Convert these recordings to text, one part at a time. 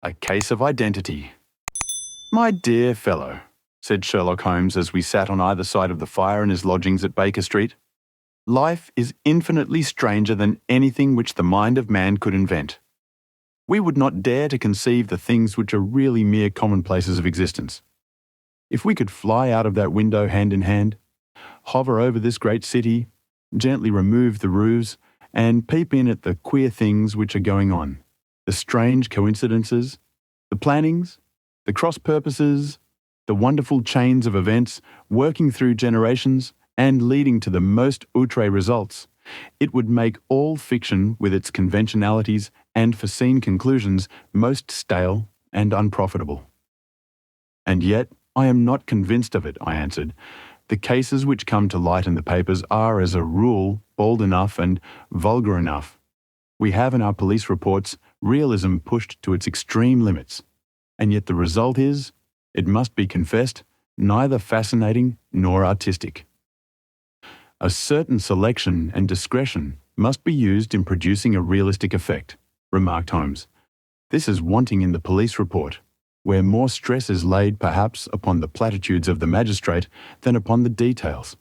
A case of identity. "My dear fellow," said Sherlock Holmes as we sat on either side of the fire in his lodgings at Baker Street, "life is infinitely stranger than anything which the mind of man could invent. We would not dare to conceive the things which are really mere commonplaces of existence. If we could fly out of that window hand in hand, hover over this great city, gently remove the roofs, and peep in at the queer things which are going on, the strange coincidences, the plannings, the cross-purposes, the wonderful chains of events working through generations and leading to the most outré results, it would make all fiction with its conventionalities and foreseen conclusions most stale and unprofitable." "And yet I am not convinced of it," I answered. "The cases which come to light in the papers are, as a rule, bald enough and vulgar enough. We have in our police reports realism pushed to its extreme limits, and yet the result is, it must be confessed, neither fascinating nor artistic. A certain selection and discretion must be used in producing a realistic effect," remarked Holmes. "This is wanting in the police report, where more stress is laid perhaps upon the platitudes of the magistrate than upon the details,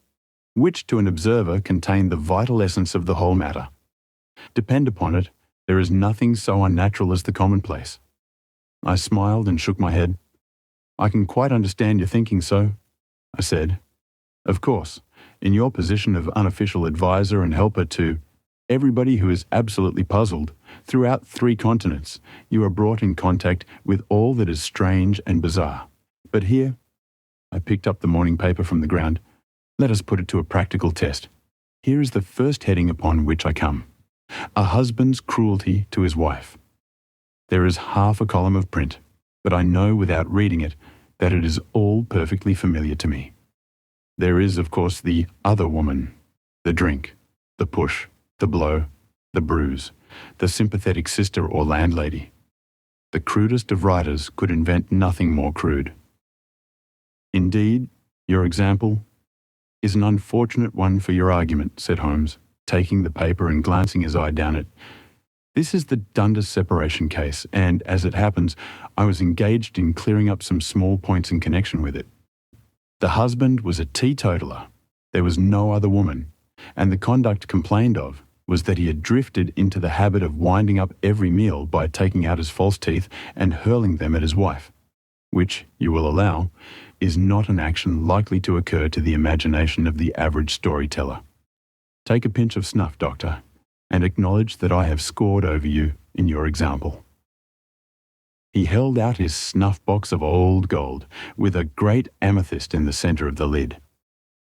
which to an observer contain the vital essence of the whole matter. Depend upon it, there is nothing so unnatural as the commonplace." I smiled and shook my head. "I can quite understand your thinking so," I said. "Of course, in your position of unofficial advisor and helper to everybody who is absolutely puzzled, throughout 3 continents, you are brought in contact with all that is strange and bizarre. But here," I picked up the morning paper from the ground, "let us put it to a practical test. Here is the first heading upon which I come: A husband's cruelty to his wife. There is half a column of print, but I know without reading it that it is all perfectly familiar to me. There is, of course, the other woman, the drink, the push, the blow, the bruise, the sympathetic sister or landlady. The crudest of writers could invent nothing more crude. Indeed, your example is an unfortunate one for your argument," said Holmes, taking the paper and glancing his eye down it. "This is the Dundas separation case, and, as it happens, I was engaged in clearing up some small points in connection with it. The husband was a teetotaler. There was no other woman, and the conduct complained of was that he had drifted into the habit of winding up every meal by taking out his false teeth and hurling them at his wife, which, you will allow, is not an action likely to occur to the imagination of the average storyteller. Take a pinch of snuff, Doctor, and acknowledge that I have scored over you in your example." He held out his snuff-box of old gold, with a great amethyst in the centre of the lid.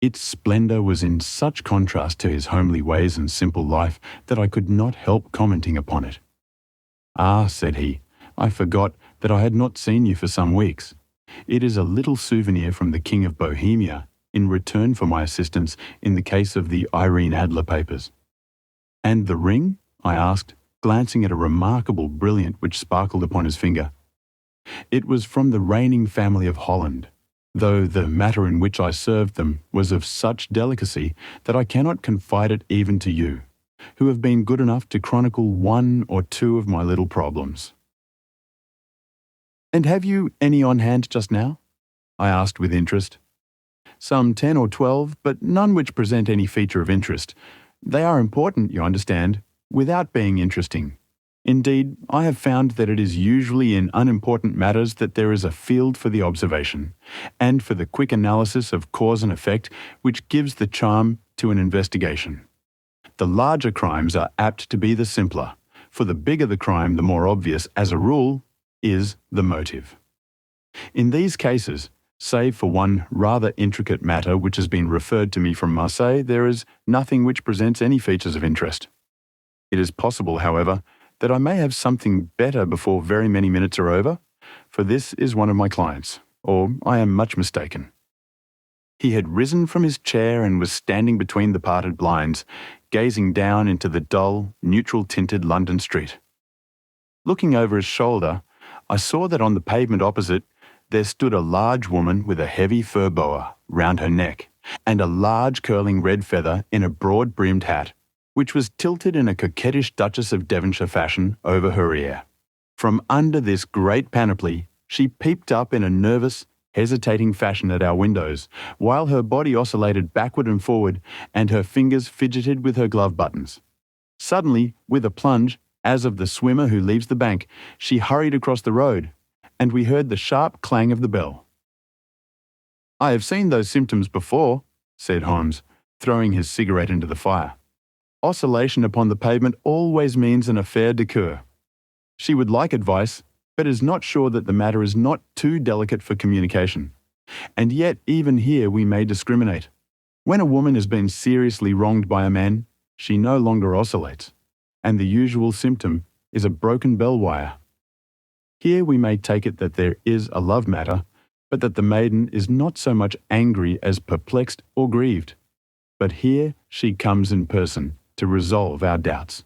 Its splendour was in such contrast to his homely ways and simple life that I could not help commenting upon it. "Ah," said he, "I forgot that I had not seen you for some weeks. It is a little souvenir from the King of Bohemia in return for my assistance in the case of the Irene Adler papers." "And the ring?" I asked, glancing at a remarkable brilliant which sparkled upon his finger. "It was from the reigning family of Holland, though the matter in which I served them was of such delicacy that I cannot confide it even to you, who have been good enough to chronicle 1 or 2 of my little problems." "And have you any on hand just now?" I asked with interest. "Some 10 or 12, but none which present any feature of interest. They are important, you understand, without being interesting. Indeed, I have found that it is usually in unimportant matters that there is a field for the observation, and for the quick analysis of cause and effect which gives the charm to an investigation. The larger crimes are apt to be the simpler, for the bigger the crime, the more obvious, as a rule, is the motive. In these cases, save for one rather intricate matter which has been referred to me from Marseille, there is nothing which presents any features of interest. It is possible, however, that I may have something better before very many minutes are over, for this is one of my clients, or I am much mistaken." He had risen from his chair and was standing between the parted blinds, gazing down into the dull, neutral-tinted London street. Looking over his shoulder, I saw that on the pavement opposite there stood a large woman with a heavy fur boa round her neck and a large curling red feather in a broad-brimmed hat, which was tilted in a coquettish Duchess of Devonshire fashion over her ear. From under this great panoply, she peeped up in a nervous, hesitating fashion at our windows, while her body oscillated backward and forward and her fingers fidgeted with her glove buttons. Suddenly, with a plunge, as of the swimmer who leaves the bank, she hurried across the road, and we heard the sharp clang of the bell. "I have seen those symptoms before," said Holmes, throwing his cigarette into the fire. "Oscillation upon the pavement always means an affaire de coeur. She would like advice, but is not sure that the matter is not too delicate for communication. And yet even here we may discriminate. When a woman has been seriously wronged by a man, she no longer oscillates, and the usual symptom is a broken bell wire. Here we may take it that there is a love matter, but that the maiden is not so much angry as perplexed or grieved. But here she comes in person to resolve our doubts."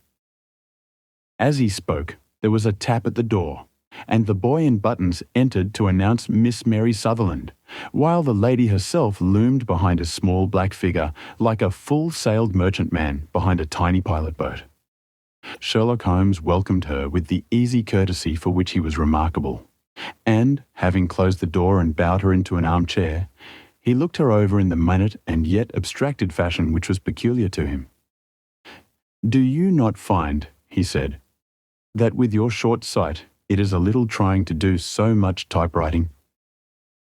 As he spoke, there was a tap at the door, and the boy in buttons entered to announce Miss Mary Sutherland, while the lady herself loomed behind a small black figure like a full-sailed merchantman behind a tiny pilot boat. Sherlock Holmes welcomed her with the easy courtesy for which he was remarkable, and, having closed the door and bowed her into an armchair, he looked her over in the minute and yet abstracted fashion which was peculiar to him. "Do you not find," he said, "that with your short sight it is a little trying to do so much typewriting?"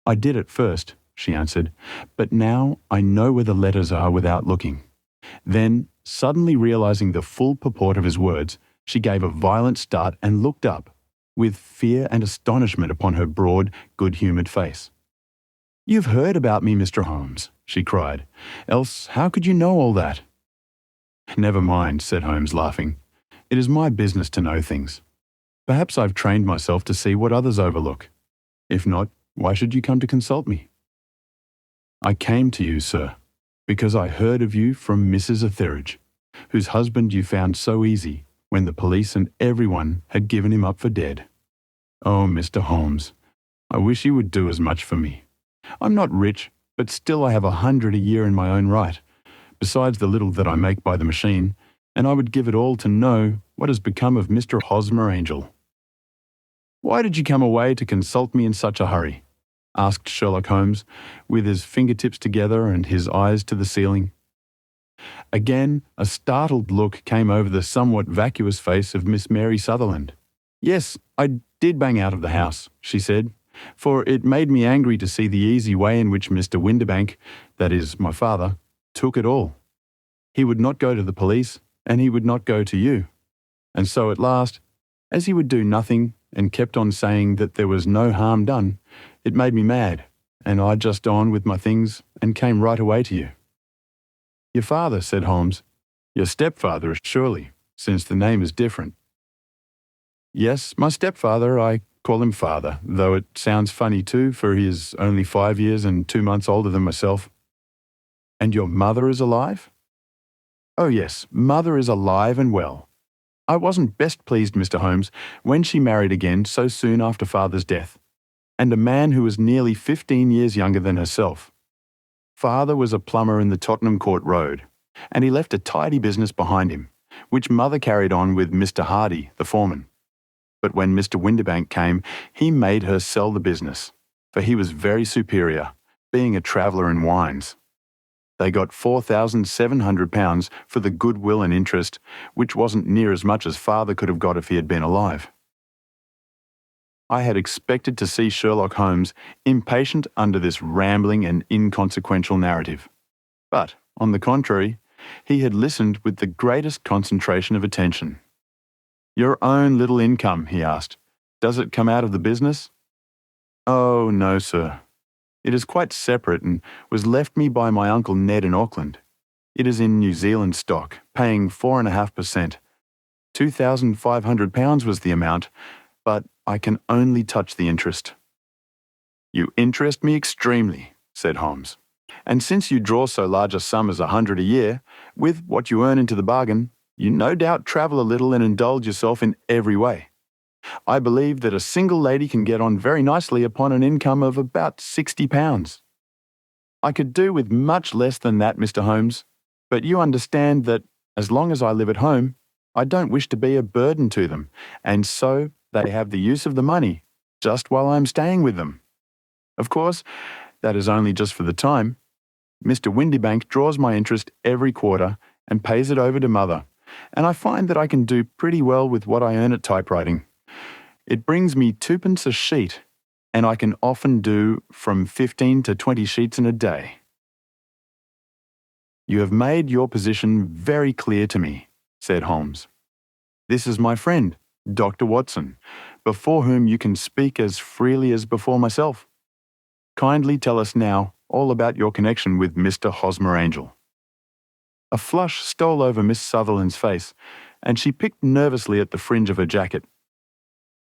"I did at first," she answered, "but now I know where the letters are without looking." Then, suddenly realizing the full purport of his words, she gave a violent start and looked up, with fear and astonishment upon her broad, good-humoured face. "You've heard about me, Mr. Holmes," she cried. "Else how could you know all that?" "Never mind," said Holmes, laughing. "It is my business to know things. Perhaps I've trained myself to see what others overlook. If not, why should you come to consult me?" "I came to you, sir, because I heard of you from Mrs. Etheridge, whose husband you found so easy when the police and everyone had given him up for dead. Oh, Mr. Holmes, I wish you would do as much for me. I'm not rich, but still I have 100 a year in my own right, besides the little that I make by the machine, and I would give it all to know what has become of Mr. Hosmer Angel." "Why did you come away to consult me in such a hurry?" asked Sherlock Holmes, with his fingertips together and his eyes to the ceiling. Again, a startled look came over the somewhat vacuous face of Miss Mary Sutherland. "Yes, I did bang out of the house," she said, "for it made me angry to see the easy way in which Mr. Windibank, that is, my father, took it all. He would not go to the police, and he would not go to you. And so at last, as he would do nothing and kept on saying that there was no harm done, it made me mad, and I just on with my things and came right away to you." "Your father," said Holmes. "Your stepfather, surely, since the name is different." "Yes, my stepfather. I call him father, though it sounds funny too, for he is only 5 years and 2 months older than myself." "And your mother is alive?" "Oh yes, mother is alive and well. I wasn't best pleased, Mr. Holmes, when she married again so soon after father's death, and a man who was nearly 15 years younger than herself. Father was a plumber in the Tottenham Court Road, and he left a tidy business behind him, which mother carried on with Mr. Hardy, the foreman. But when Mr. Windibank came, he made her sell the business, for he was very superior, being a traveller in wines. They got £4,700 for the goodwill and interest, which wasn't near as much as father could have got if he had been alive." I had expected to see Sherlock Holmes impatient under this rambling and inconsequential narrative. But, on the contrary, he had listened with the greatest concentration of attention. "Your own little income," he asked. "Does it come out of the business?" "Oh, no, sir. It is quite separate and was left me by my Uncle Ned in Auckland. It is in New Zealand stock, paying 4.5%. £2,500 was the amount, but I can only touch the interest." "You interest me extremely," said Holmes. "And since you draw so large a sum as 100 a year, with what you earn into the bargain, you no doubt travel a little and indulge yourself in every way. I believe that a single lady can get on very nicely upon an income of about £60. I could do with much less than that, Mr. Holmes, but you understand that, as long as I live at home, I don't wish to be a burden to them, and so They have the use of the money, just while I'm staying with them. Of course, that is only just for the time. Mr. Windybank draws my interest every quarter and pays it over to Mother, and I find that I can do pretty well with what I earn at typewriting. It brings me 2p a sheet, and I can often do from 15 to 20 sheets in a day. You have made your position very clear to me, said Holmes. This is my friend, Dr. Watson, before whom you can speak as freely as before myself. Kindly tell us now all about your connection with Mr. Hosmer Angel. A flush stole over Miss Sutherland's face, and she picked nervously at the fringe of her jacket.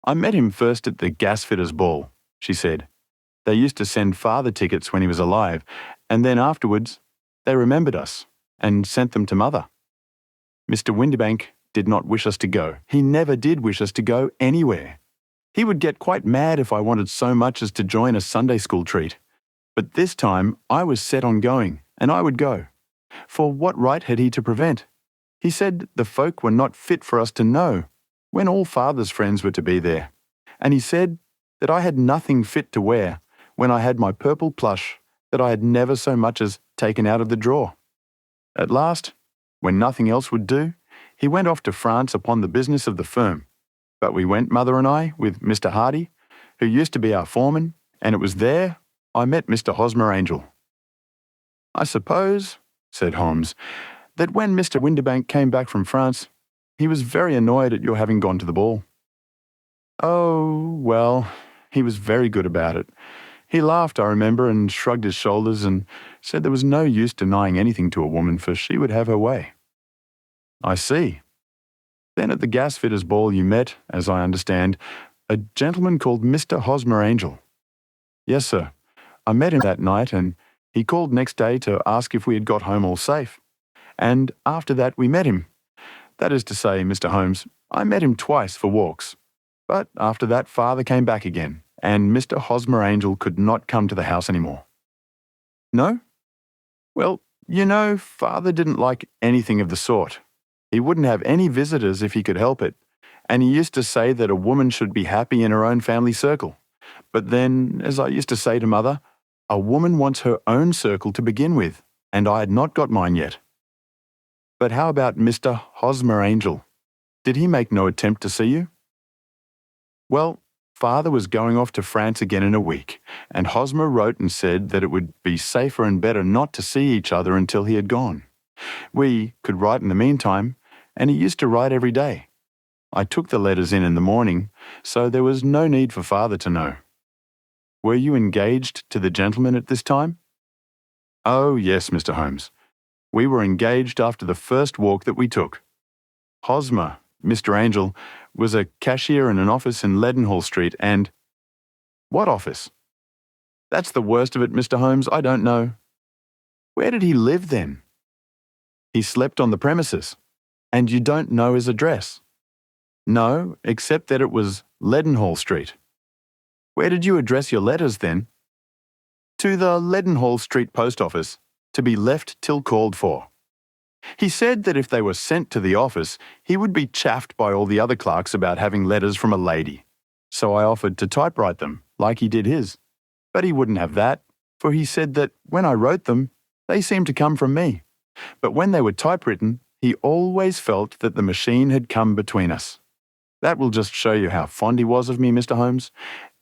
I met him first at the gasfitters' ball, she said. They used to send Father tickets when he was alive, and then afterwards they remembered us and sent them to Mother. Mr. Windybank did not wish us to go. He never did wish us to go anywhere. He would get quite mad if I wanted so much as to join a Sunday school treat. But this time I was set on going, and I would go. For what right had he to prevent? He said the folk were not fit for us to know, when all Father's friends were to be there. And he said that I had nothing fit to wear, when I had my purple plush that I had never so much as taken out of the drawer. At last, when nothing else would do, he went off to France upon the business of the firm. But we went, Mother and I, with Mr. Hardy, who used to be our foreman, and it was there I met Mr. Hosmer Angel. I suppose, said Holmes, that when Mr. Windybank came back from France, he was very annoyed at your having gone to the ball. Oh, well, he was very good about it. He laughed, I remember, and shrugged his shoulders and said there was no use denying anything to a woman, for she would have her way. I see. Then at the gasfitters' ball you met, as I understand, a gentleman called Mr. Hosmer Angel. Yes, sir. I met him that night, and he called next day to ask if we had got home all safe. And after that we met him. That is to say, Mr. Holmes, I met him twice for walks. But after that Father came back again, and Mr. Hosmer Angel could not come to the house any more. No? Well, you know, Father didn't like anything of the sort. He wouldn't have any visitors if he could help it, and he used to say that a woman should be happy in her own family circle. But then, as I used to say to Mother, a woman wants her own circle to begin with, and I had not got mine yet. But how about Mr. Hosmer Angel? Did he make no attempt to see you? Well, Father was going off to France again in a week, and Hosmer wrote and said that it would be safer and better not to see each other until he had gone. We could write in the meantime, and he used to write every day. I took the letters in the morning, so there was no need for Father to know. Were you engaged to the gentleman at this time? Oh, yes, Mr. Holmes. We were engaged after the first walk that we took. Hosmer, Mr. Angel, was a cashier in an office in Leadenhall Street, and— What office? That's the worst of it, Mr. Holmes, I don't know. Where did he live then? He slept on the premises. And you don't know his address? No, except that it was Leadenhall Street. Where did you address your letters then? To the Leadenhall Street post office, to be left till called for. He said that if they were sent to the office, he would be chaffed by all the other clerks about having letters from a lady. So I offered to typewrite them, like he did his. But he wouldn't have that, for he said that when I wrote them, they seemed to come from me. But when they were typewritten, he always felt that the machine had come between us. That will just show you how fond he was of me, Mr. Holmes,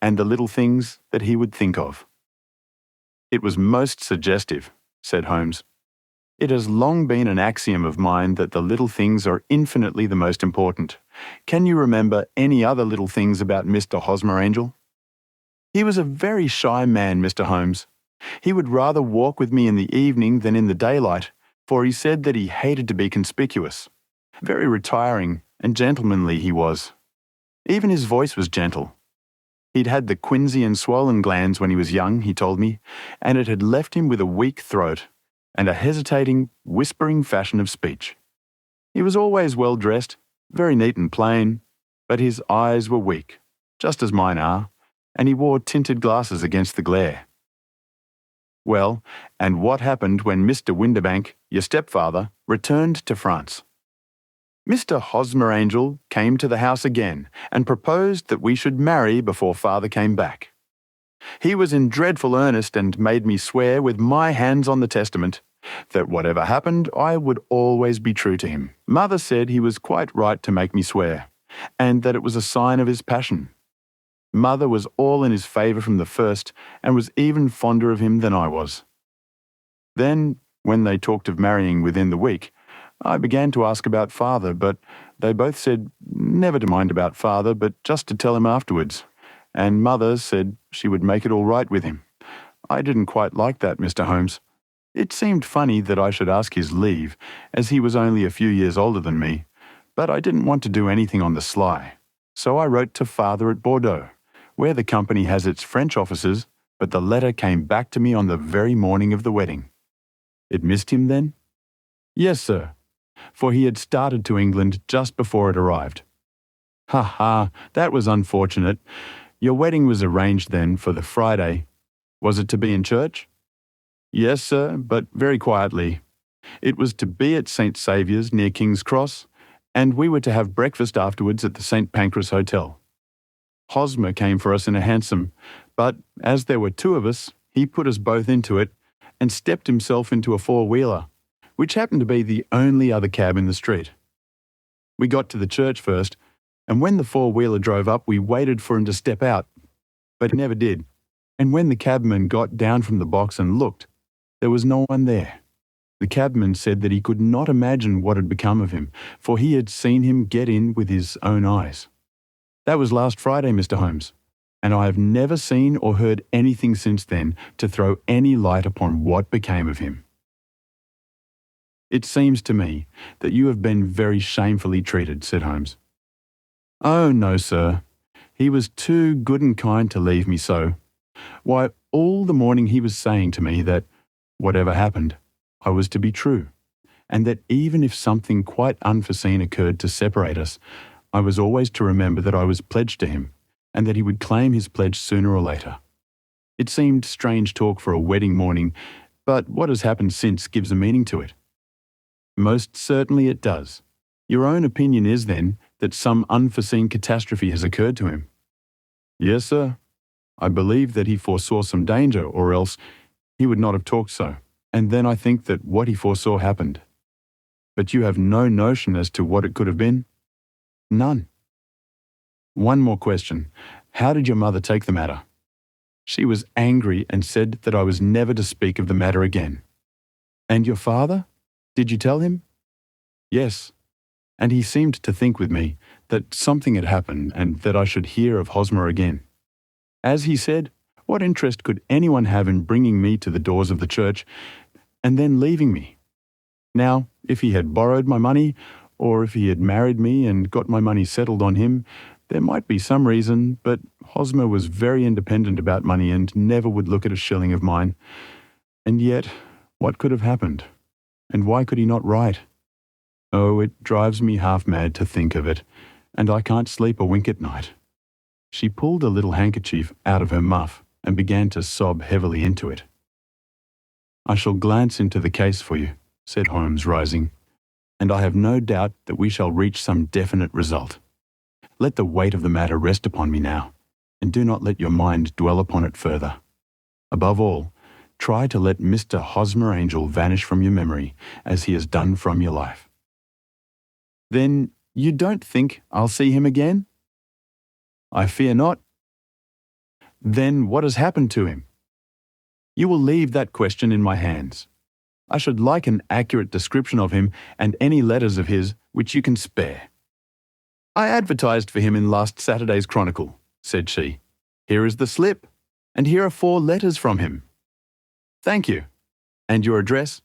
and the little things that he would think of. It was most suggestive, said Holmes. It has long been an axiom of mine that the little things are infinitely the most important. Can you remember any other little things about Mr. Hosmer Angel? He was a very shy man, Mr. Holmes. He would rather walk with me in the evening than in the daylight, for he said that he hated to be conspicuous. Very retiring and gentlemanly he was. Even his voice was gentle. He'd had the quinsy and swollen glands when he was young, he told me, and it had left him with a weak throat and a hesitating, whispering fashion of speech. He was always well dressed, very neat and plain, but his eyes were weak, just as mine are, and he wore tinted glasses against the glare. Well, and what happened when Mr. Windybank, your stepfather, returned to France? Mr. Hosmer Angel came to the house again and proposed that we should marry before father came back. He was in dreadful earnest and made me swear with my hands on the testament that whatever happened, I would always be true to him. Mother said he was quite right to make me swear, and that it was a sign of his passion. Mother was all in his favour from the first, and was even fonder of him than I was. Then, when they talked of marrying within the week, I began to ask about father, but they both said never to mind about father, but just to tell him afterwards, and Mother said she would make it all right with him. I didn't quite like that, Mr. Holmes. It seemed funny that I should ask his leave, as he was only a few years older than me, but I didn't want to do anything on the sly. So I wrote to father at Bordeaux, where the company has its French offices, but the letter came back to me on the very morning of the wedding. It missed him then? Yes, sir, for he had started to England just before it arrived. Ha ha, that was unfortunate. Your wedding was arranged then for the Friday. Was it to be in church? Yes, sir, but very quietly. It was to be at St. Saviour's near King's Cross, and we were to have breakfast afterwards at the St. Pancras Hotel. Hosmer came for us in a hansom, but as there were two of us, he put us both into it and stepped himself into a four-wheeler, which happened to be the only other cab in the street. We got to the church first, and when the four-wheeler drove up, we waited for him to step out, but he never did. And when the cabman got down from the box and looked, there was no one there. The cabman said that he could not imagine what had become of him, for he had seen him get in with his own eyes. That was last Friday, Mr. Holmes, and I have never seen or heard anything since then to throw any light upon what became of him. It seems to me that you have been very shamefully treated, said Holmes. Oh, no, sir. He was too good and kind to leave me so. Why, all the morning he was saying to me that, whatever happened, I was to be true, and that even if something quite unforeseen occurred to separate us, I was always to remember that I was pledged to him, and that he would claim his pledge sooner or later. It seemed strange talk for a wedding morning, but what has happened since gives a meaning to it. Most certainly it does. Your own opinion is, then, that some unforeseen catastrophe has occurred to him. Yes, sir. I believe that he foresaw some danger, or else he would not have talked so, and then I think that what he foresaw happened. But you have no notion as to what it could have been? None. One more question. How did your mother take the matter? She was angry and said that I was never to speak of the matter again. And your father? Did you tell him? Yes, and he seemed to think with me that something had happened and that I should hear of Hosmer again. As he said, what interest could anyone have in bringing me to the doors of the church and then leaving me? Now, if he had borrowed my money, or if he had married me and got my money settled on him, there might be some reason, but Hosmer was very independent about money and never would look at a shilling of mine. And yet, what could have happened? And why could he not write? Oh, it drives me half mad to think of it, and I can't sleep a wink at night. She pulled a little handkerchief out of her muff and began to sob heavily into it. I shall glance into the case for you, said Holmes, rising, and I have no doubt that we shall reach some definite result. Let the weight of the matter rest upon me now, and do not let your mind dwell upon it further. Above all, try to let Mr. Hosmer Angel vanish from your memory, as he has done from your life. Then you don't think I'll see him again? I fear not. Then what has happened to him? You will leave that question in my hands. I should like an accurate description of him and any letters of his which you can spare. I advertised for him in last Saturday's Chronicle, said she. Here is the slip, and here are 4 letters from him. Thank you. And your address?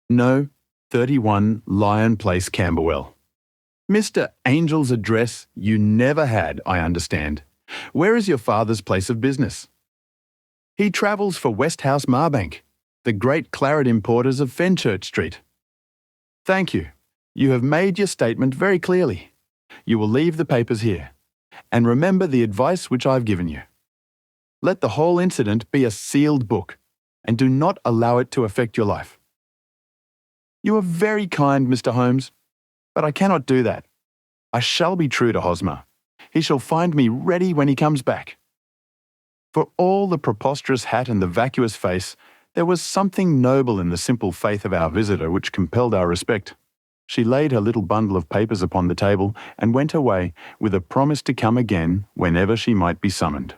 No, 31 Lion Place, Camberwell. Mr. Angel's address you never had, I understand. Where is your father's place of business? He travels for Westhouse Marbank, the great claret importers of Fenchurch Street. Thank you. You have made your statement very clearly. You will leave the papers here, and remember the advice which I've given you. Let the whole incident be a sealed book, and do not allow it to affect your life. You are very kind, Mr. Holmes. But I cannot do that. I shall be true to Hosmer. He shall find me ready when he comes back. For all the preposterous hat and the vacuous face, there was something noble in the simple faith of our visitor which compelled our respect. She laid her little bundle of papers upon the table and went away with a promise to come again whenever she might be summoned.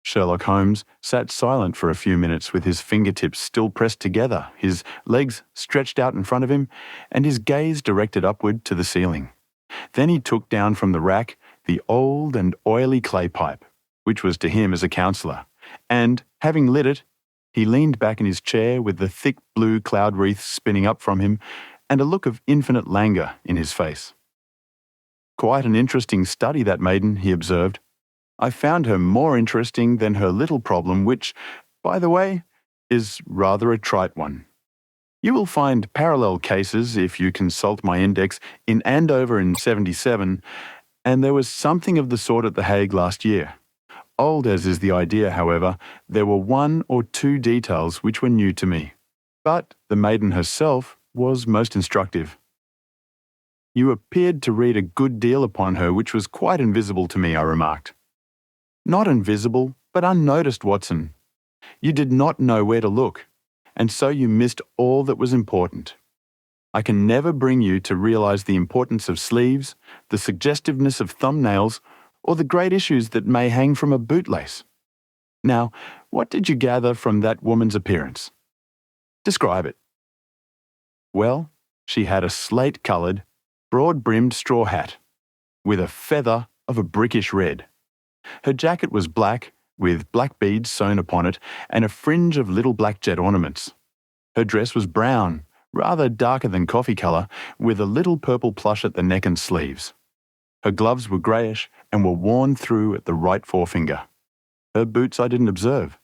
Sherlock Holmes sat silent for a few minutes with his fingertips still pressed together, his legs stretched out in front of him, and his gaze directed upward to the ceiling. Then he took down from the rack the old and oily clay pipe, which was to him as a counsellor, and, having lit it, he leaned back in his chair with the thick blue cloud wreath spinning up from him and a look of infinite languor in his face. "Quite an interesting study, that maiden," he observed. "I found her more interesting than her little problem, which, by the way, is rather a trite one. You will find parallel cases if you consult my index in Andover in 77, and there was something of the sort at The Hague last year. Old as is the idea, however, there were one or two details which were new to me. But the maiden herself was most instructive. You appeared to read a good deal upon her which was quite invisible to me," I remarked. "Not invisible, but unnoticed, Watson. You did not know where to look, and so you missed all that was important. I can never bring you to realize the importance of sleeves, the suggestiveness of thumbnails, or the great issues that may hang from a bootlace. Now, what did you gather from that woman's appearance? Describe it." "Well, she had a slate-coloured, broad-brimmed straw hat, with a feather of a brickish red. Her jacket was black, with black beads sewn upon it, and a fringe of little black jet ornaments. Her dress was brown, rather darker than coffee colour, with a little purple plush at the neck and sleeves. Her gloves were greyish and were worn through at the right forefinger. Her boots I didn't observe.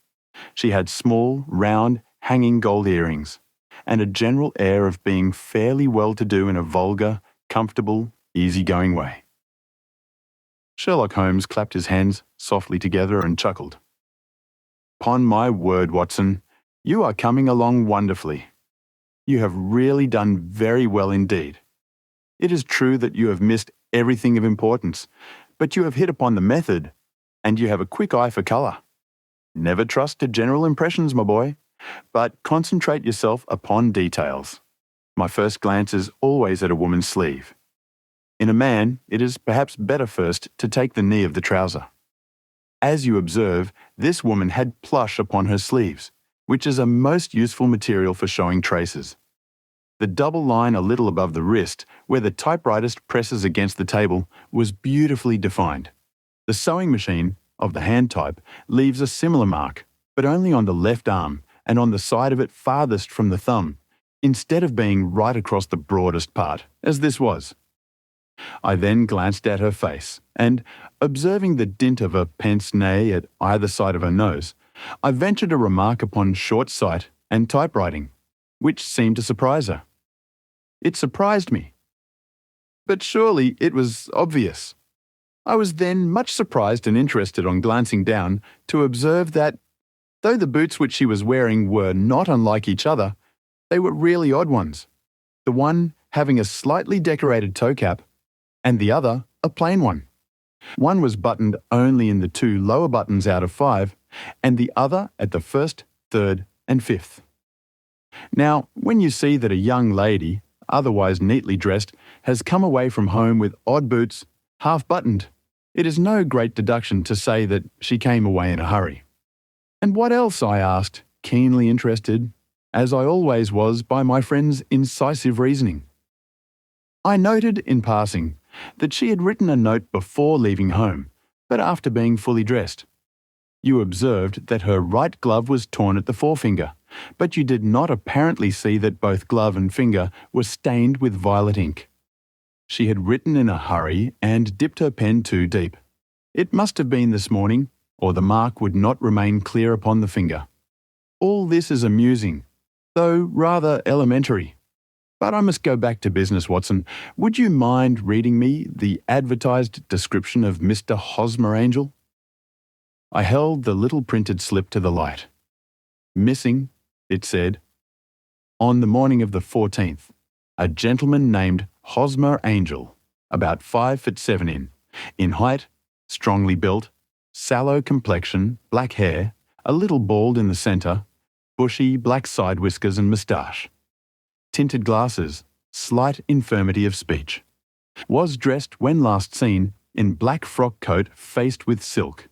She had small, round, hanging gold earrings, and a general air of being fairly well-to-do in a vulgar, comfortable, easy-going way." Sherlock Holmes clapped his hands softly together and chuckled. "'Pon my word, Watson, you are coming along wonderfully. You have really done very well indeed. It is true that you have missed everything of importance, but you have hit upon the method, and you have a quick eye for colour. Never trust to general impressions, my boy, but concentrate yourself upon details. My first glance is always at a woman's sleeve. In a man, it is perhaps better first to take the knee of the trouser. As you observe, this woman had plush upon her sleeves, which is a most useful material for showing traces. The double line a little above the wrist, where the typewriter presses against the table, was beautifully defined. The sewing machine, of the hand type, leaves a similar mark, but only on the left arm and on the side of it farthest from the thumb, instead of being right across the broadest part, as this was. I then glanced at her face, and, observing the dint of a pince-nez at either side of her nose, I ventured a remark upon short sight and typewriting, which seemed to surprise her. It surprised me. But surely it was obvious. I was then much surprised and interested on glancing down to observe that, though the boots which she was wearing were not unlike each other, they were really odd ones, the one having a slightly decorated toe cap, and the other a plain one. One was buttoned only in the 2 lower buttons out of 5, and the other at the 1st, 3rd, and 5th. Now, when you see that a young lady, otherwise neatly dressed, has come away from home with odd boots, half-buttoned, it is no great deduction to say that she came away in a hurry." "And what else?" I asked, keenly interested, as I always was by my friend's incisive reasoning. "I noted, in passing, that she had written a note before leaving home, but after being fully dressed. You observed that her right glove was torn at the forefinger, but you did not apparently see that both glove and finger were stained with violet ink. She had written in a hurry and dipped her pen too deep. It must have been this morning, or the mark would not remain clear upon the finger. All this is amusing, though rather elementary. But I must go back to business, Watson. Would you mind reading me the advertised description of Mr. Hosmer Angel?" I held the little printed slip to the light. "Missing," it said, "on the morning of the 14th, a gentleman named Hosmer Angel, about 5'7" in height, strongly built, sallow complexion, black hair, a little bald in the centre, bushy black side whiskers and moustache. Tinted glasses, slight infirmity of speech. Was dressed, when last seen, in black frock coat faced with silk,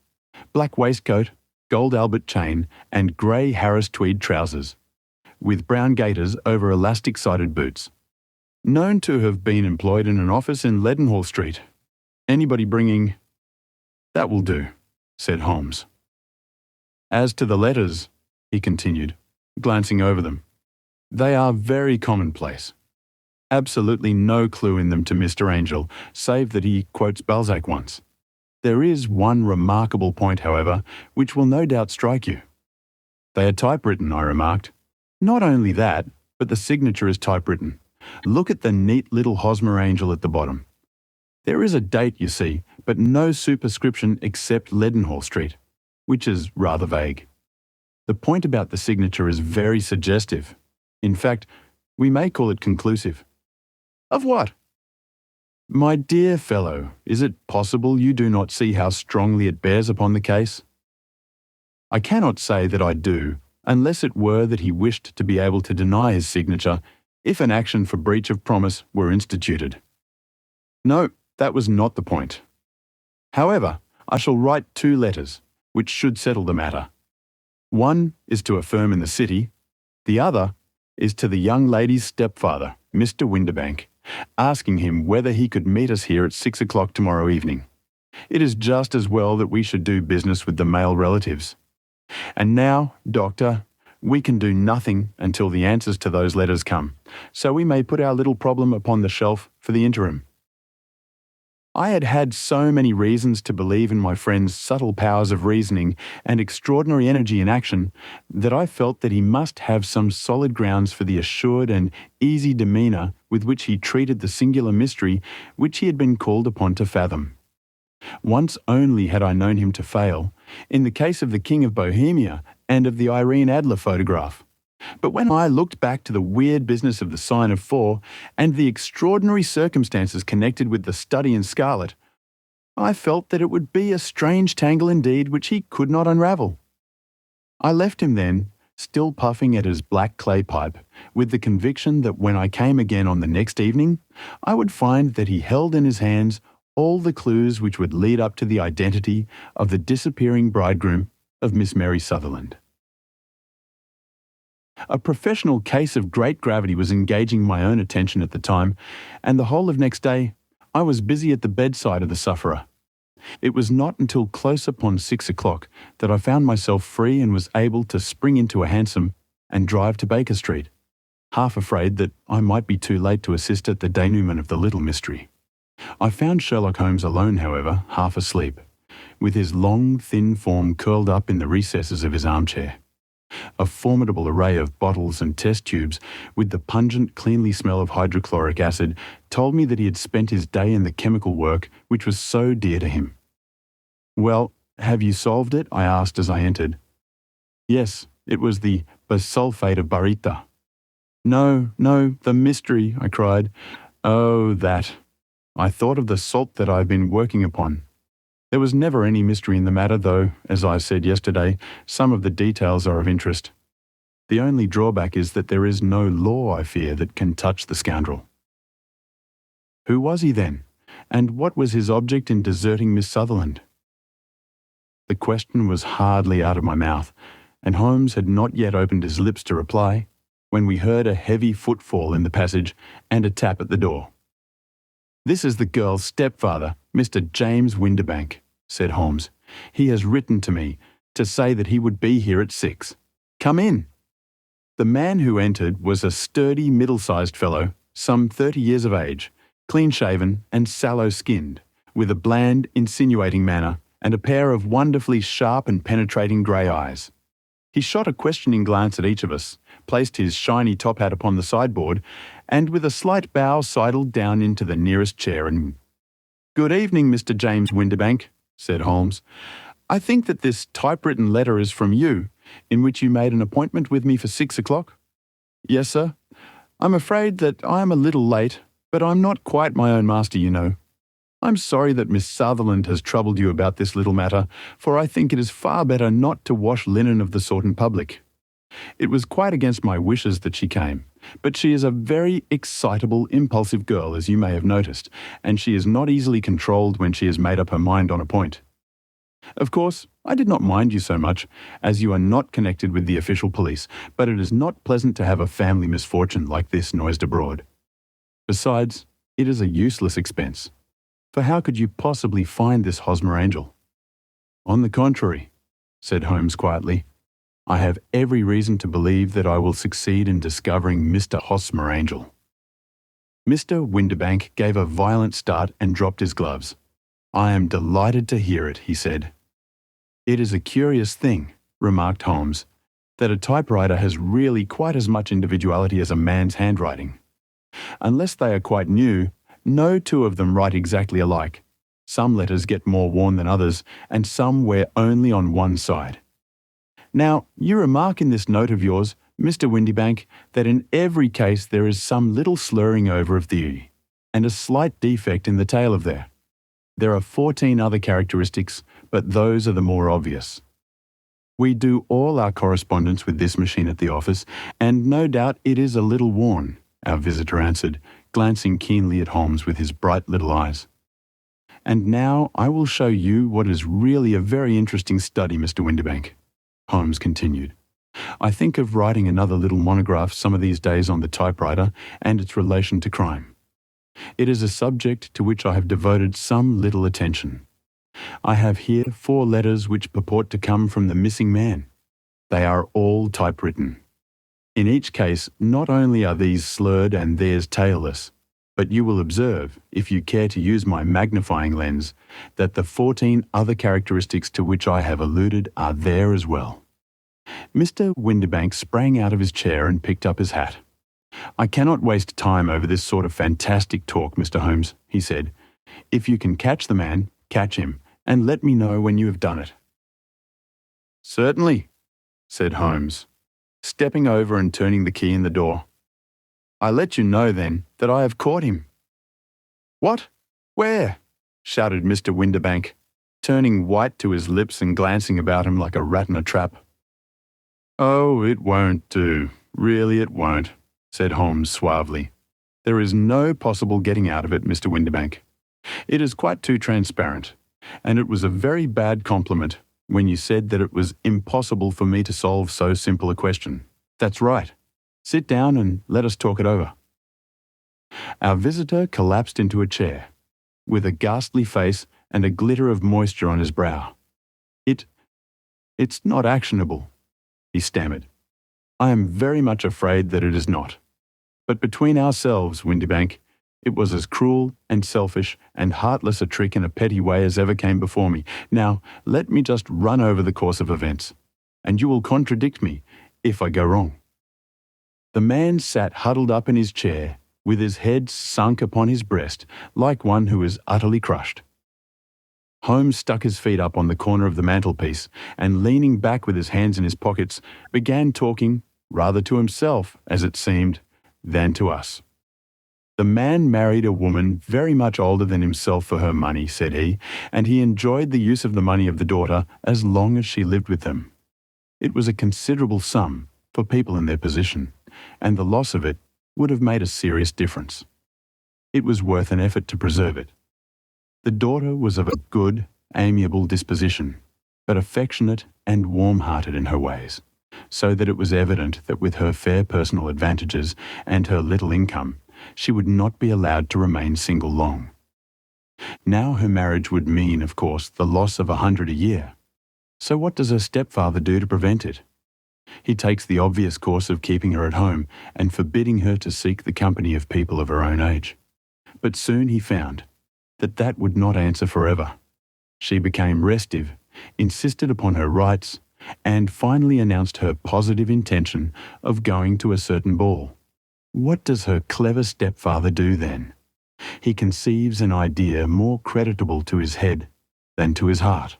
black waistcoat, gold Albert chain, and grey Harris tweed trousers, with brown gaiters over elastic-sided boots. Known to have been employed in an office in Leadenhall Street. Anybody bringing... That will do, said Holmes. As to the letters, he continued, glancing over them, they are very commonplace. Absolutely no clue in them to Mr. Angel, save that he quotes Balzac once. There is one remarkable point, however, which will no doubt strike you. They are typewritten, I remarked. Not only that, but the signature is typewritten. Look at the neat little Hosmer Angel at the bottom. There is a date, you see, but no superscription except Leadenhall Street, which is rather vague. The point about the signature is very suggestive. In fact, we may call it conclusive. Of what? My dear fellow, is it possible you do not see how strongly it bears upon the case? I cannot say that I do, unless it were that he wished to be able to deny his signature if an action for breach of promise were instituted. No, that was not the point. However, I shall write 2 letters, which should settle the matter. One is to a firm in the city, the other is to the young lady's stepfather, Mr. Windibank, asking him whether he could meet us here at 6 o'clock tomorrow evening. It is just as well that we should do business with the male relatives. And now, Doctor, we can do nothing until the answers to those letters come, so we may put our little problem upon the shelf for the interim. I had had so many reasons to believe in my friend's subtle powers of reasoning and extraordinary energy in action that I felt that he must have some solid grounds for the assured and easy demeanour with which he treated the singular mystery which he had been called upon to fathom. Once only had I known him to fail, in the case of the King of Bohemia and of the Irene Adler photograph. But when I looked back to the weird business of the sign of 4 and the extraordinary circumstances connected with the study in scarlet, I felt that it would be a strange tangle indeed which he could not unravel. I left him then, still puffing at his black clay pipe, with the conviction that when I came again on the next evening, I would find that he held in his hands all the clues which would lead up to the identity of the disappearing bridegroom of Miss Mary Sutherland. A professional case of great gravity was engaging my own attention at the time, and the whole of next day I was busy at the bedside of the sufferer. It was not until close upon 6 o'clock that I found myself free and was able to spring into a hansom and drive to Baker Street, half afraid that I might be too late to assist at the denouement of the little mystery. I found Sherlock Holmes alone, however, half asleep, with his long, thin form curled up in the recesses of his armchair. A formidable array of bottles and test tubes, with the pungent, cleanly smell of hydrochloric acid, told me that he had spent his day in the chemical work which was so dear to him. "Well, have you solved it?" I asked as I entered. "Yes, it was the bisulfate of baryta." No, the mystery," I cried. "Oh, that. I thought of the salt that I've been working upon. There was never any mystery in the matter, though, as I said yesterday, some of the details are of interest. The only drawback is that there is no law, I fear, that can touch the scoundrel." Who was he then, and what was his object in deserting Miss Sutherland? The question was hardly out of my mouth, and Holmes had not yet opened his lips to reply, when we heard a heavy footfall in the passage and a tap at the door. "This is the girl's stepfather, Mr. James Windibank," said Holmes. "He has written to me to say that he would be here at 6. Come in." The man who entered was a sturdy, middle-sized fellow, some 30 years of age, clean-shaven and sallow-skinned, with a bland, insinuating manner and a pair of wonderfully sharp and penetrating grey eyes. He shot a questioning glance at each of us, placed his shiny top hat upon the sideboard, and with a slight bow sidled down into the nearest chair and... "Good evening, Mr. James Windibank," said Holmes. "I think that this typewritten letter is from you, in which you made an appointment with me for 6 o'clock. "Yes, sir. I'm afraid that I am a little late. But I'm not quite my own master, you know. I'm sorry that Miss Sutherland has troubled you about this little matter, for I think it is far better not to wash linen of the sort in public. It was quite against my wishes that she came, but she is a very excitable, impulsive girl, as you may have noticed, and she is not easily controlled when she has made up her mind on a point. Of course, I did not mind you so much, as you are not connected with the official police, but it is not pleasant to have a family misfortune like this noised abroad. Besides, it is a useless expense, for how could you possibly find this Hosmer Angel? On the contrary, said Holmes quietly, I have every reason to believe that I will succeed in discovering Mr. Hosmer Angel. Mr. Windibank gave a violent start and dropped his gloves. I am delighted to hear it, he said. It is a curious thing, remarked Holmes, that a typewriter has really quite as much individuality as a man's handwriting. Unless they are quite new, no two of them write exactly alike. Some letters get more worn than others, and some wear only on one side. Now, you remark in this note of yours, Mr. Windibank, that in every case there is some little slurring over of the E, and a slight defect in the tail of there. There are 14 other characteristics, but those are the more obvious. We do all our correspondence with this machine at the office, and no doubt it is a little worn, our visitor answered, glancing keenly at Holmes with his bright little eyes. And now I will show you what is really a very interesting study, Mr. Windibank. Holmes continued. I think of writing another little monograph some of these days on the typewriter and its relation to crime. It is a subject to which I have devoted some little attention. I have here 4 letters which purport to come from the missing man. They are all typewritten. In each case, not only are these slurred and theirs tailless, but you will observe, if you care to use my magnifying lens, that the 14 other characteristics to which I have alluded are there as well. Mr. Windibank sprang out of his chair and picked up his hat. I cannot waste time over this sort of fantastic talk, Mr. Holmes, he said. If you can catch the man, catch him, and let me know when you have done it. Certainly, said Holmes, stepping over and turning the key in the door. I let you know, then, that I have caught him. What? Where? Shouted Mr. Windibank, turning white to his lips and glancing about him like a rat in a trap. Oh, it won't do. Really it won't, said Holmes suavely. There is no possible getting out of it, Mr. Windibank. It is quite too transparent, and it was a very bad compliment when you said that it was impossible for me to solve so simple a question. That's right. Sit down and let us talk it over. Our visitor collapsed into a chair, with a ghastly face and a glitter of moisture on his brow. It's not actionable, he stammered. I am very much afraid that it is not. But between ourselves, Windibank, it was as cruel and selfish and heartless a trick in a petty way as ever came before me. Now, let me just run over the course of events, and you will contradict me if I go wrong. The man sat huddled up in his chair, with his head sunk upon his breast, like one who is utterly crushed. Holmes stuck his feet up on the corner of the mantelpiece, and leaning back with his hands in his pockets, began talking, rather to himself, as it seemed, than to us. The man married a woman very much older than himself for her money, said he, and he enjoyed the use of the money of the daughter as long as she lived with them. It was a considerable sum for people in their position, and the loss of it would have made a serious difference. It was worth an effort to preserve it. The daughter was of a good, amiable disposition, but affectionate and warm-hearted in her ways, so that it was evident that with her fair personal advantages and her little income, she would not be allowed to remain single long. Now her marriage would mean, of course, the loss of 100 a year. So what does her stepfather do to prevent it? He takes the obvious course of keeping her at home and forbidding her to seek the company of people of her own age. But soon he found that that would not answer forever. She became restive, insisted upon her rights, and finally announced her positive intention of going to a certain ball. What does her clever stepfather do then? He conceives an idea more creditable to his head than to his heart.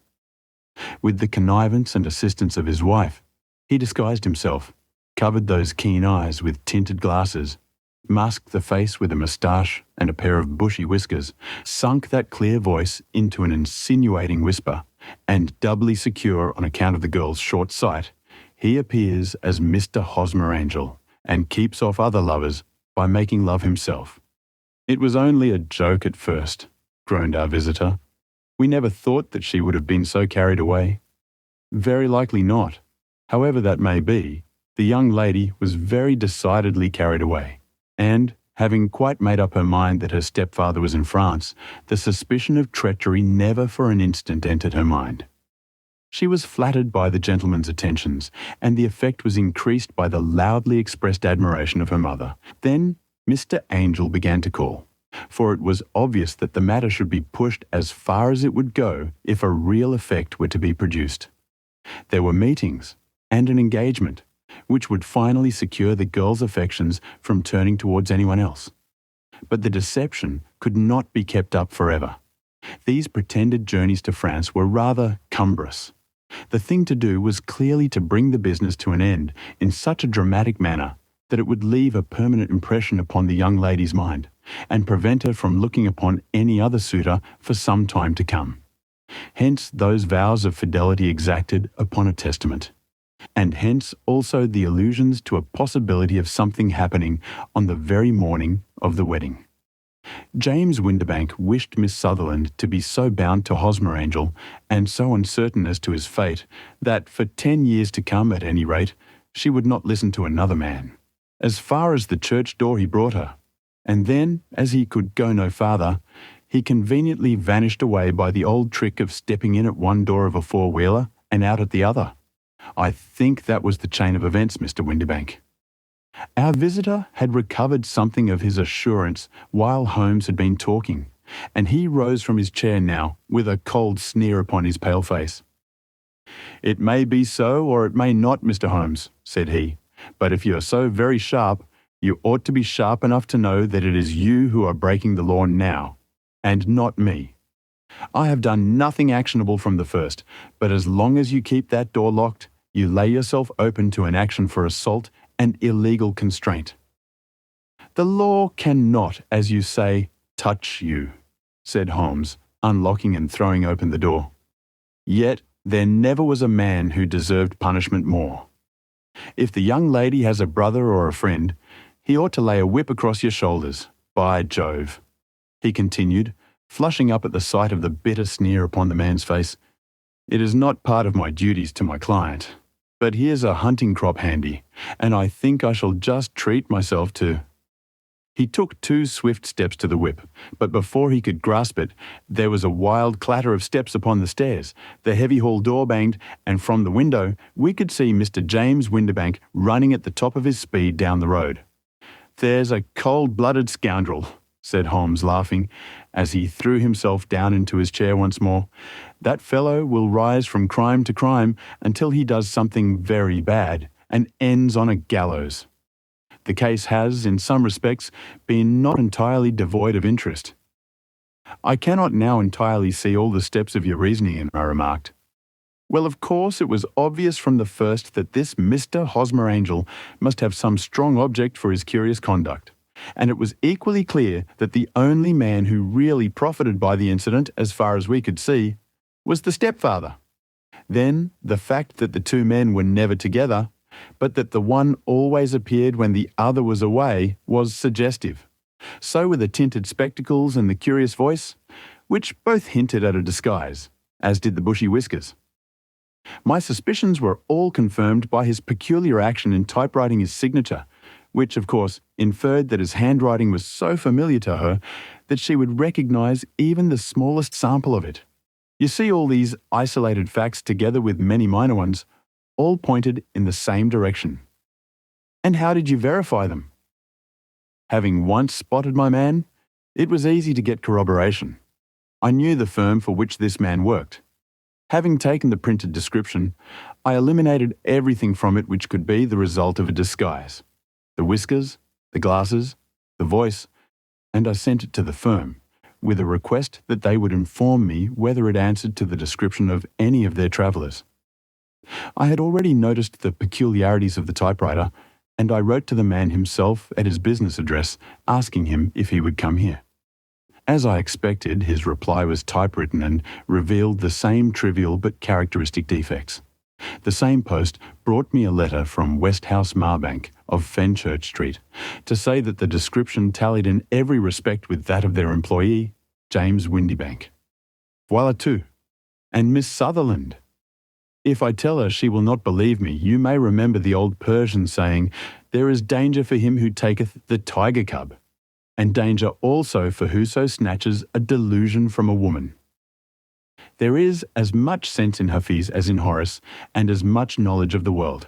With the connivance and assistance of his wife, he disguised himself, covered those keen eyes with tinted glasses, masked the face with a moustache and a pair of bushy whiskers, sunk that clear voice into an insinuating whisper, and doubly secure on account of the girl's short sight, he appears as Mr. Hosmer Angel and keeps off other lovers by making love himself. It was only a joke at first, groaned our visitor. We never thought that she would have been so carried away. Very likely not. However that may be, the young lady was very decidedly carried away, and, having quite made up her mind that her stepfather was in France, the suspicion of treachery never for an instant entered her mind. She was flattered by the gentleman's attentions, and the effect was increased by the loudly expressed admiration of her mother. Then Mr. Angel began to call, for it was obvious that the matter should be pushed as far as it would go if a real effect were to be produced. There were meetings and an engagement, which would finally secure the girl's affections from turning towards anyone else. But the deception could not be kept up forever. These pretended journeys to France were rather cumbrous. The thing to do was clearly to bring the business to an end in such a dramatic manner that it would leave a permanent impression upon the young lady's mind, and prevent her from looking upon any other suitor for some time to come. Hence those vows of fidelity exacted upon a testament, and hence also the allusions to a possibility of something happening on the very morning of the wedding. James Windibank wished Miss Sutherland to be so bound to Hosmer Angel, and so uncertain as to his fate, that for 10 years to come at any rate, she would not listen to another man. As far as the church door he brought her, and then, as he could go no farther, he conveniently vanished away by the old trick of stepping in at one door of a four-wheeler and out at the other. I think that was the chain of events, Mr. Windibank. Our visitor had recovered something of his assurance while Holmes had been talking, and he rose from his chair now with a cold sneer upon his pale face. "It may be so or it may not, Mr. Holmes," said he, "but if you are so very sharp, you ought to be sharp enough to know that it is you who are breaking the law now, and not me. I have done nothing actionable from the first, but as long as you keep that door locked, you lay yourself open to an action for assault and illegal constraint. The law cannot, as you say, touch you," said Holmes, unlocking and throwing open the door. "Yet there never was a man who deserved punishment more. If the young lady has a brother or a friend, he ought to lay a whip across your shoulders, by Jove," he continued, flushing up at the sight of the bitter sneer upon the man's face. "It is not part of my duties to my client, but here's a hunting crop handy, and I think I shall just treat myself to—" He took 2 swift steps to the whip, but before he could grasp it, there was a wild clatter of steps upon the stairs, the heavy hall door banged, and from the window we could see Mr. James Windibank running at the top of his speed down the road. "There's a cold-blooded scoundrel," said Holmes, laughing, as he threw himself down into his chair once more. "That fellow will rise from crime to crime until he does something very bad and ends on a gallows. The case has, in some respects, been not entirely devoid of interest." "I cannot now entirely see all the steps of your reasoning," I remarked. "Well, of course, it was obvious from the first that this Mr. Hosmer Angel must have some strong object for his curious conduct, and it was equally clear that the only man who really profited by the incident, as far as we could see, was the stepfather. Then the fact that the 2 men were never together, but that the one always appeared when the other was away, was suggestive. So were the tinted spectacles and the curious voice, which both hinted at a disguise, as did the bushy whiskers. My suspicions were all confirmed by his peculiar action in typewriting his signature, which, of course, inferred that his handwriting was so familiar to her that she would recognize even the smallest sample of it. You see, all these isolated facts, together with many minor ones, all pointed in the same direction. And how did you verify them? Having once spotted my man, it was easy to get corroboration. I knew the firm for which this man worked. Having taken the printed description, I eliminated everything from it which could be the result of a disguise. The whiskers, the glasses, the voice, and I sent it to the firm, with a request that they would inform me whether it answered to the description of any of their travellers. I had already noticed the peculiarities of the typewriter, and I wrote to the man himself at his business address asking him if he would come here. As I expected, his reply was typewritten and revealed the same trivial but characteristic defects. The same post brought me a letter from Westhouse Marbank of Fenchurch Street to say that the description tallied in every respect with that of their employee, James Windybank. Voila tout. And Miss Sutherland. If I tell her she will not believe me, you may remember the old Persian saying, "There is danger for him who taketh the tiger cub, and danger also for whoso snatches a delusion from a woman." There is as much sense in Hafiz as in Horace, and as much knowledge of the world.